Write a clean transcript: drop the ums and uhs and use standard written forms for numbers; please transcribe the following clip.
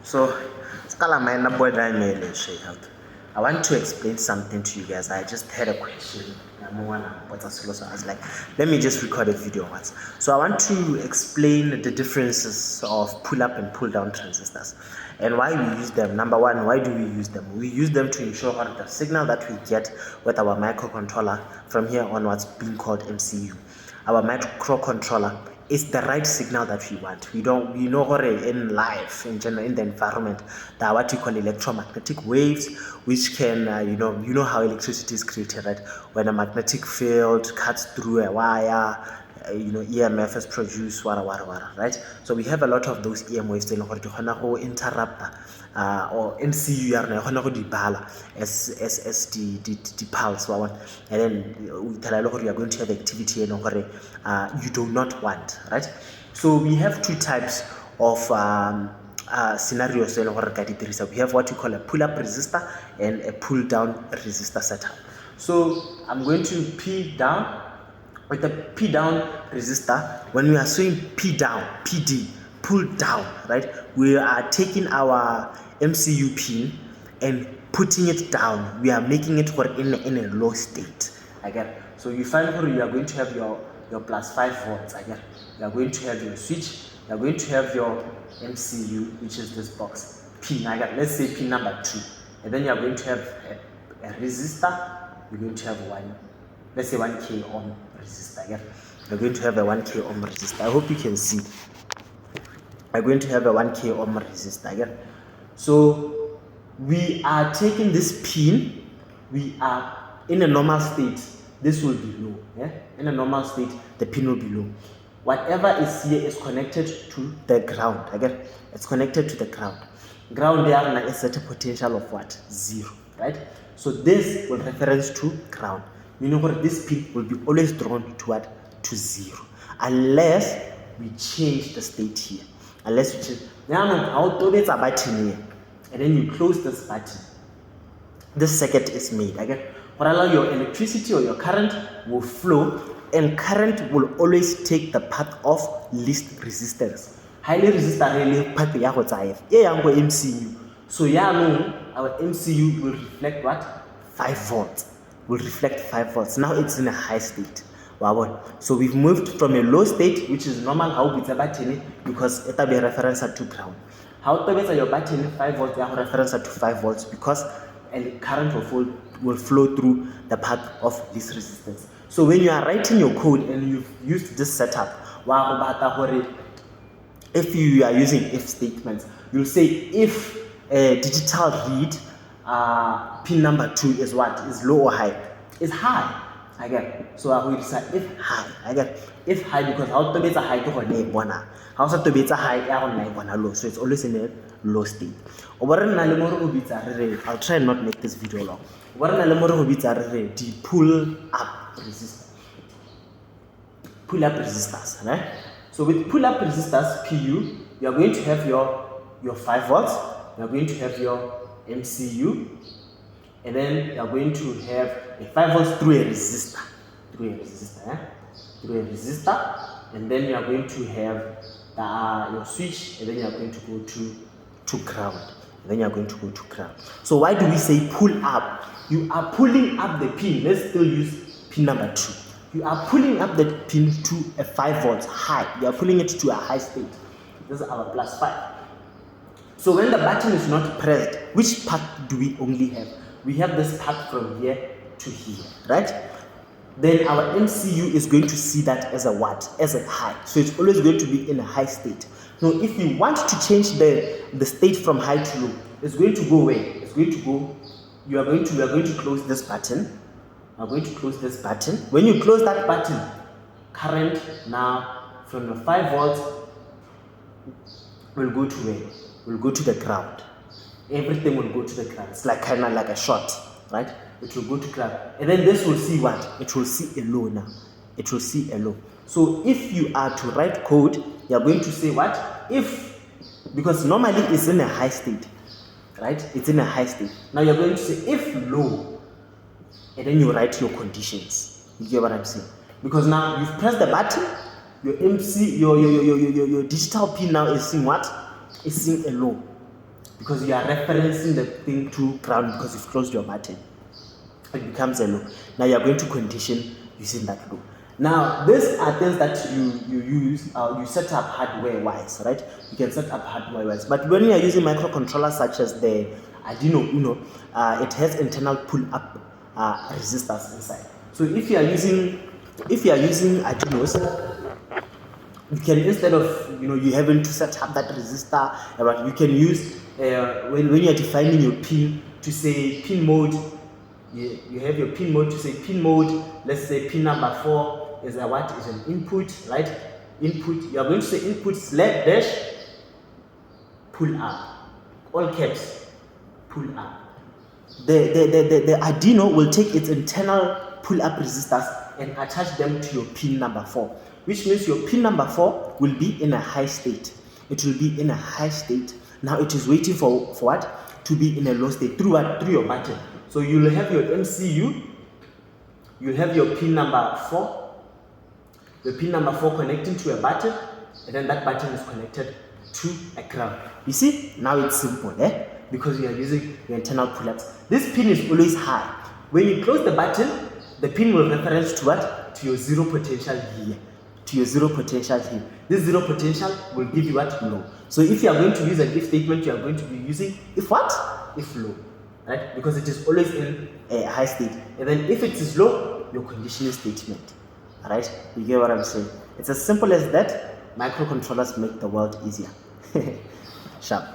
So, I want to explain something to you guys. I just had a question. I was like, let me just record a video once. So I want to explain the differences of pull-up and pull-down transistors and why we use them. Number one, why do we use them? We use them to ensure that the signal that we get with our microcontroller from here onwards being called MCU. Our microcontroller is the right signal that we want. We know in life, in general, in the environment, there are what we call electromagnetic waves, which can, you know how electricity is created, right? When a magnetic field cuts through a wire, EMF is produced, right? So we have a lot of those EM waves in order to interrupt or MCU as the pulse, and then we tell you are going to have activity you do not want, right? So we have two types of scenarios. We have what we call a pull-up resistor and a pull-down resistor setup. So I'm going to P down. With the P down resistor, when we are saying P down, PD, pull down, right? We are taking our MCU pin and putting it down. We are making it in a low state. Again, so you find where you are going to have your plus 5 volts. Again, you are going to have your switch. You are going to have your MCU, which is this box pin. Again, let's say pin number 2, and then you are going to have a resistor. You're going to have let's say 1K ohm resistor. Again, you're going to have a 1K ohm resistor. I hope you can see. I'm going to have a 1K ohm resistor. Again, so we are taking this pin. We are in a normal state. This will be low. Yeah? In a normal state, the pin will be low. Whatever is here is connected to the ground. Again, it's connected to the ground. Ground there is set a potential of what? 0. Right? So this will reference to ground. You know what? This pin will be always drawn to what? To 0, unless we change the state here. Unless we change. Now, it's a button here, and then you close this button. This circuit is made. Again, what allow your electricity or your current will flow, and current will always take the path of least resistance. Highly resistant path MCU. So our MCU will reflect what? 5 volts. Will reflect 5 volts. Now it's in a high state. Wow. So we've moved from a low state, which is normal, how it's a battery, because it will be a reference to ground. How to your battery 5 volts, you have reference to 5 volts because current will flow through the path of this resistance. So when you are writing your code and you've used this setup, if you are using if statements, you'll say if a digital read pin number 2 is what? Is low or high? Is high. Again, so I will say if high. Again, if high, because how to be a high to hold how to be a high low. So it's always in a low state. I'll try and not make this video long. The pull up resistors. Pull up resistors, right? So with pull up resistors, PU, you are going to have your 5 volts. You are going to have your MCU, and then you are going to have a 5 volts through a resistor, and then you are going to have your switch, and then you are going to go to ground, and then you are going to go to ground. So why do we say pull up? You are pulling up the pin. Let's still use pin number 2. You are pulling up the pin to a 5 volts high. You are pulling it to a high state. This is our plus 5. So when the button is not pressed, which path do we only have? We have this path from here to here, right? Then our MCU is going to see that as a what? As a high. So it's always going to be in a high state. Now if you want to change the state from high to low, it's going to go where? It's going to go, we are going to close this button. I'm going to close this button. When you close that button, current now from the 5 volts will go to where? Will go to the ground. Everything will go to the ground. It's like kind of like a shot, right? It will go to ground. And then this will see what? It will see a low now. It will see a low. So if you are to write code, you are going to say what? If, because normally it's in a high state, right? It's in a high state. Now you're going to say if low, and then you write your conditions. You get what I'm saying? Because now you've pressed the button, your MC, your digital pin now is seeing what? Is seeing a low. because you are referencing the thing to ground because you've closed your button. It becomes a low. Now you are going to condition using that low. Now these are things that you use, you set up hardware-wise, right? You can set up hardware-wise. But when you are using microcontrollers such as the Arduino Uno, it has internal pull-up resistors inside. So if you are using Arduinos, you can, instead of you having to set up that resistor, you can use when you are defining your pin to say pin mode. You have your pin mode to say pin mode. Let's say pin number 4 is a what? Is an input, right? Input. You are going to say input /dash pull up, all caps, pull up. The Arduino will take its internal pull up resistors and attach them to your pin number 4, which means your pin number 4 will be in a high state. It will be in a high state. Now it is waiting for what? To be in a low state through what? Through your button. So you'll have your MCU, you'll have your pin number 4, the pin number 4 connecting to a button, and then that button is connected to a ground. You see, now it's simple, because you are using your internal pull-ups. This pin is always high. When you close the button, the pin will reference to what? To your zero potential here. To your zero potential here. This zero potential will give you what? Low. So if you are going to use an if statement, you are going to be using if what? If low. Right? Because it is always in a high state. And then if it is low, your conditional statement. Alright? You get what I'm saying? It's as simple as that. Microcontrollers make the world easier. Sharp.